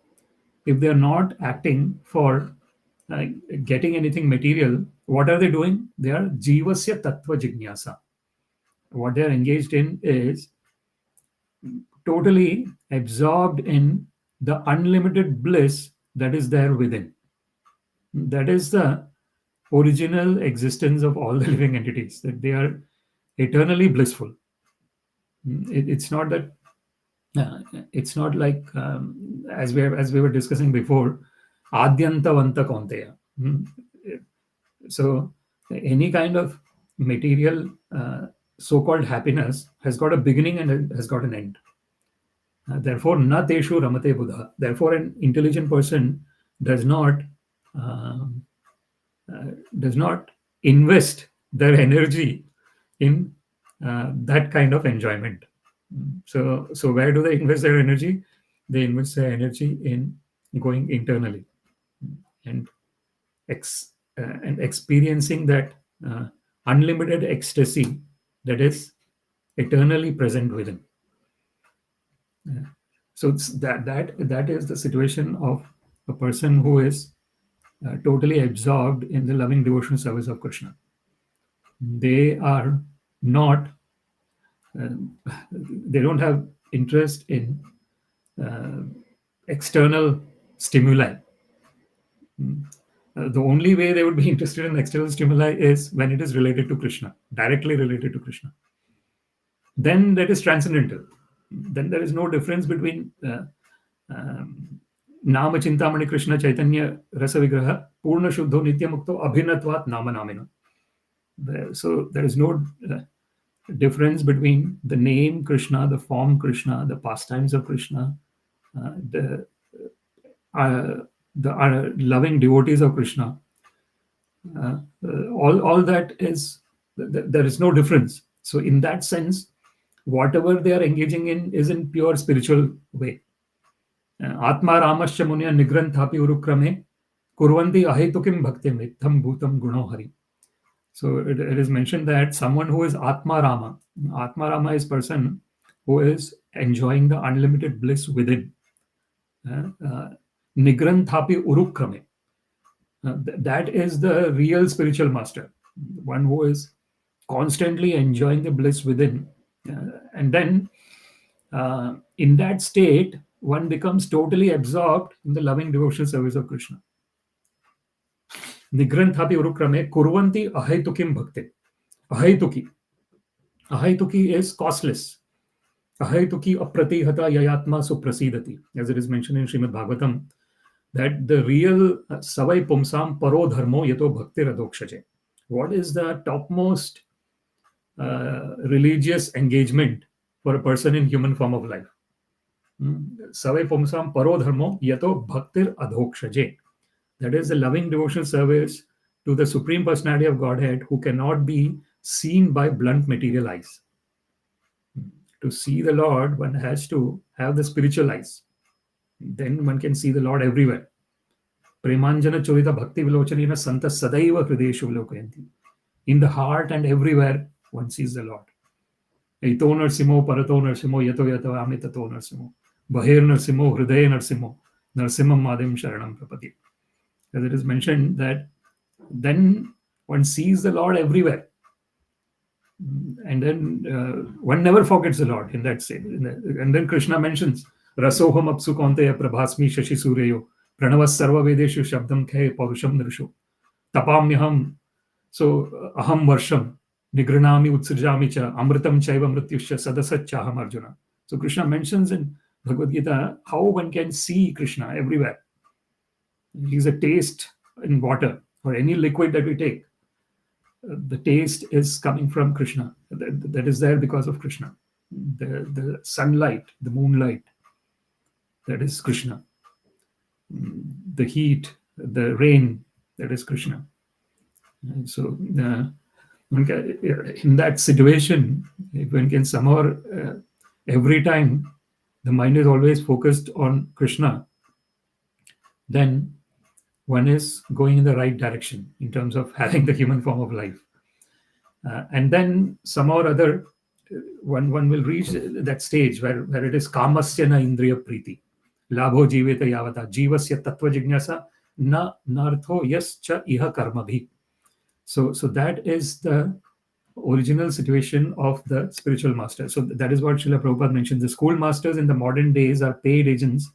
If they are not acting for getting anything material, what are they doing? They are jivasya tattva jignasa. What they are engaged in is totally absorbed in the unlimited bliss that is there within. That is the original existence of all the living entities, that they are eternally blissful. It's not that it's not like as we were discussing before, adyantavanta kaunteya. So any kind of material so-called happiness has got a beginning and it has got an end. Therefore, na teshu ramate buddha. Therefore, an intelligent person does not invest their energy in that kind of enjoyment. So where do they invest their energy? They invest their energy in going internally and experiencing that unlimited ecstasy that is eternally present within. So it's that is the situation of a person who is totally absorbed in the loving devotional service of Krishna. They are not, they don't have interest in external stimuli. The only way they would be interested in external stimuli is when it is related to Krishna, directly related to Krishna. Then that is transcendental. Then there is no difference between Nama Chintamani Krishna Chaitanya Rasa Vigraha Purna Shuddho Nityamukto Abhinatvat Nama Namina. So there is no difference between the name Krishna, the form Krishna, the pastimes of Krishna, the loving devotees of Krishna. All that is, there is no difference. So in that sense, whatever they are engaging in is in pure spiritual way. Atma Ramascha Munya Nigranthapi Urukrame Kurvanti Ahitukim Bhaktim Itham Bhutam Guno Hari. So it is mentioned that someone who is Atma Rama is person who is enjoying the unlimited bliss within. Nigranthapi Urukrame. That is the real spiritual master, one who is constantly enjoying the bliss within. And then in that state, one becomes totally absorbed in the loving devotional service of Krishna. Nigranthapi urukrame kurvanti ahaitukim bhakti. Ahaituki is costless. Ahaituki apratihata yayatma suprasidati. As it is mentioned in Śrīmad-Bhāgavatam, that the real savai pumsam paro dharmo yato bhakti radokshaje. What is the topmost religious engagement for a person in human form of life? Savai pumsam paro dharmo yato bhaktir adhokshaje. That is the loving devotional service to the Supreme Personality of Godhead, who cannot be seen by blunt material eyes. To see the Lord, one has to have the spiritual eyes. Then one can see the Lord everywhere. Premanjana chorita bhakti vilochanena santa sadaiva hrideshu vilokayanti. In the heart and everywhere, one sees the Lord. Ito narsimo parato narsimo yato yato amitato narsimo. Bahir narsimo hridaya narsimo. Narsimam madim sharanam prapati. As it is mentioned that then one sees the Lord everywhere. And then one never forgets the Lord in that state. And then Krishna mentions, Rasoham apsu kaunteya prabhasmi shashi suryo pranavas sarva vedeshu shabdam khe paurusham nrishu tapamyaham. So aham varsham nigranami utsirjami cha amritam chaiva mrityusha sadasat chaham arjuna. So Krishna mentions in Bhagavad Gita how one can see Krishna everywhere. He is a taste in water or any liquid that we take. The taste is coming from Krishna. That is there because of Krishna. The sunlight, the moonlight, that is Krishna. The heat, the rain, that is Krishna. And so in that situation, if one can somehow, every time the mind is always focused on Krishna, then one is going in the right direction in terms of having the human form of life. And then somehow or other, one will reach that stage where it is kamasya na indriya priti. Labho jiveta yavata. Jivasya tattva jignasa na nartho yascha iha karmabhi. So that is the original situation of the spiritual master. So that is what Srila Prabhupada mentions. The school masters in the modern days are paid agents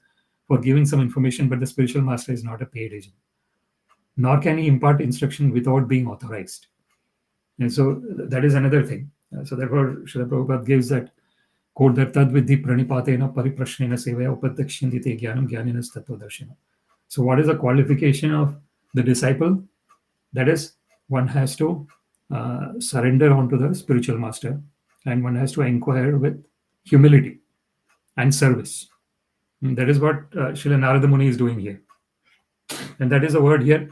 for giving some information, but the spiritual master is not a paid agent. Nor can he impart instruction without being authorized. And so that is another thing. So therefore, Srila Prabhupada gives that quote that tad vidhi pranipatena pariprachnena sevaya upadakshindite jnanam jnanina tattvadarshina. So what is the qualification of the disciple? That is, one has to surrender onto the spiritual master, and one has to inquire with humility and service. And that is what Srila Nārada Muni is doing here. And that is the word here,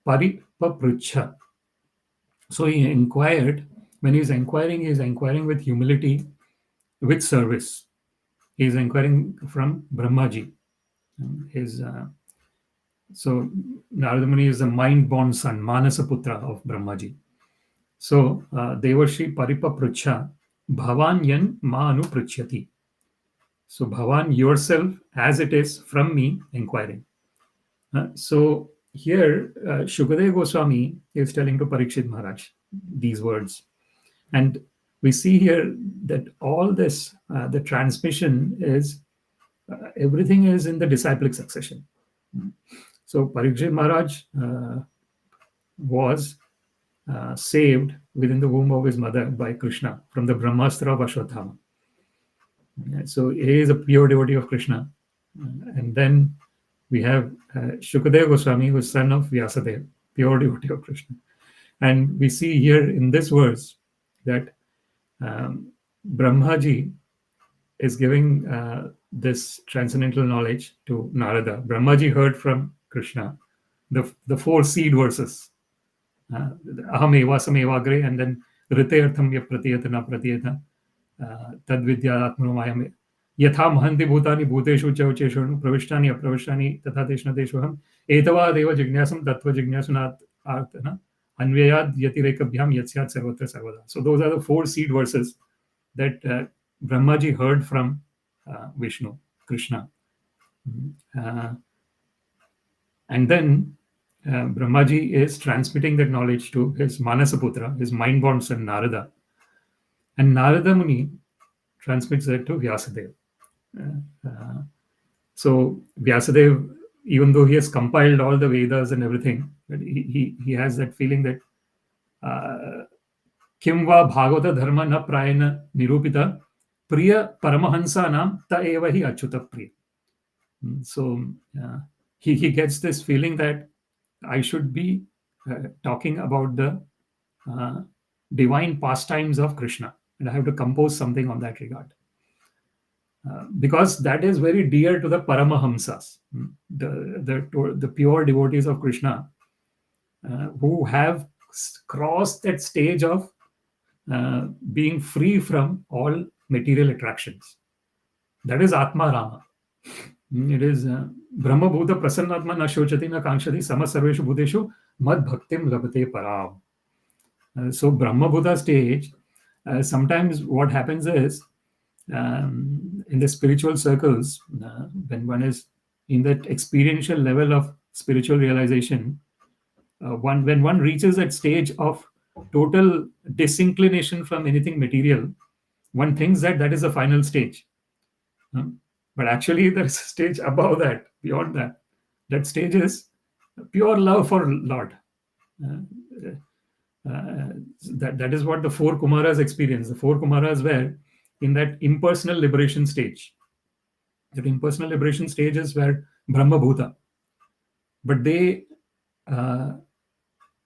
paripapraccha. So he inquired. When he is inquiring with humility, with service. He is inquiring from Brahmaji. So Narada Muni is the mind-born son, Manasaputra of Brahmaji. So devarṣiḥ paripapraccha bhavān yan mānupṛcchati. So bhavān, yourself as it is from me, inquiring. So here Shukadeva Goswami is telling to Parikshit Maharaj these words. And we see here that all this, the transmission is, everything is in the disciplic succession. So Parikshit Maharaj was saved within the womb of his mother by Krishna from the Brahmastra of Ashwatthama. So he is a pure devotee of Krishna. And then we have Shukadeva Goswami, who is son of Vyasadeva, pure devotee of Krishna. And we see here in this verse that Brahmaji is giving this transcendental knowledge to Nārada. Brahmaji heard from Krishna the four seed verses. Aham eva samevagre, and then rite artham ya pratiyata na pratiyata tad vidya atmanumayam yatha mahanti bhutani bhuteshu chaucheshu pravishtani apravishtani tatha teshna teshuham etava deva jignasam tattva jignasunat artana anvyayad yatirekabhyam yatsyat sarvatra sarvada. So those are the four seed verses that Brahmaji heard from Vishnu, Krishna. And then Brahmaji is transmitting that knowledge to his Manasaputra, his mind-born son Nārada. And Nārada Muni transmits that to Vyasadeva. So Vyasadeva, even though he has compiled all the Vedas and everything, but he has that feeling that Kim va bhagavata dharma na prayana nirupita priya paramahansa nam ta eva hi achyuta priya. So he gets this feeling that I should be talking about the divine pastimes of Krishna, and I have to compose something on that regard. Because that is very dear to the Paramahamsas, the pure devotees of Krishna, who have crossed that stage of being free from all material attractions. That is Atma Rama. It is Brahma Bhuta Prasannatma na shochati na kankshati sama sarveshu bhuteshu mad bhaktim labhate param. So Brahma Bhuta stage, sometimes what happens is, in the spiritual circles, when one is in that experiential level of spiritual realization, when one reaches that stage of total disinclination from anything material, one thinks that that is the final stage. But actually, there is a stage above that, beyond that. That stage is pure love for Lord. That is what the four Kumaras experience. The four Kumaras were in that impersonal liberation stage. That impersonal liberation stage is where Brahma Bhuta. But they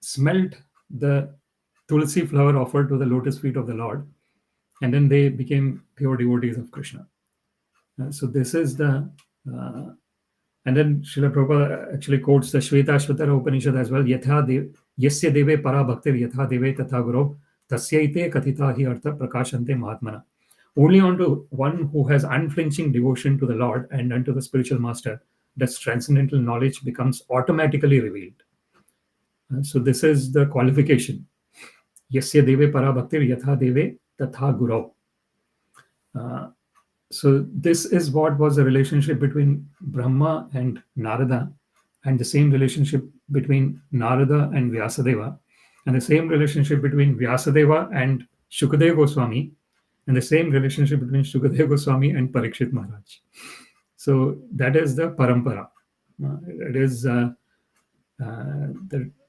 smelt the tulsi flower offered to the lotus feet of the Lord, and then they became pure devotees of Krishna. So this is the... and then Srila Prabhupada actually quotes the Shvetashvatara Upanishad as well. Yasya deve para bhaktir yatha deve tatha guru tasyaite katita hi artha prakashante mahatmana. Only unto one who has unflinching devotion to the Lord and unto the spiritual master does transcendental knowledge becomes automatically revealed. So this is the qualification. Yasya deve para bhaktir yatha deve tatha guru. So this is what was the relationship between Brahma and Nārada. and the same relationship between Nārada and Vyasadeva, and the same relationship between Vyasadeva and Shukadeva Goswami, and the same relationship between Shukadeva Goswami and Parikshit Maharaj. So that is the parampara. It is the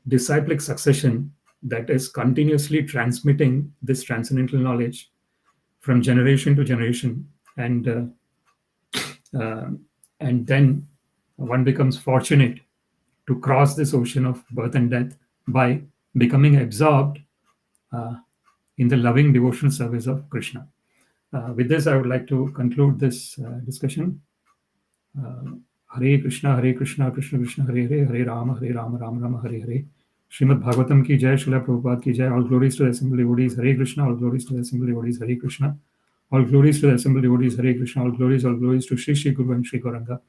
disciplic succession that is continuously transmitting this transcendental knowledge from generation to generation, and then one becomes fortunate to cross this ocean of birth and death by becoming absorbed in the loving devotional service of Krishna. With this, I would like to conclude this discussion. Hare Krishna, Krishna Krishna, Hare Hare, Hare Rama, Rama Rama, Hare Hare. Śrīmad-Bhāgavatam ki jai, Srila Prabhupada ki jai. All glories to the assembled devotees. Hare Krishna, all glories to the assembled devotees. Hare Krishna, all glories to the assembled devotees. Hare Krishna, all glories to Shri Guru and Shri Gauranga.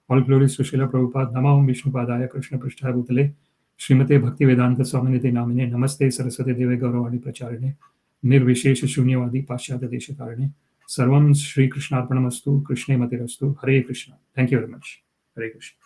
All glories to Srila Prabhupada. Namaham Vishnu Padaya Krishna Prishthaya Bhutale Srimate Bhakti Vedanta Swaminiti Namine Namaste Saraswati Deve Gauravani Pracharine Nirvishesha Shunyavadi Paschata Deshakarane Sarvam Shri Krishnarpanamastu Krishne Matirastu. Hare Krishna. Thank you very much. Hare Krishna.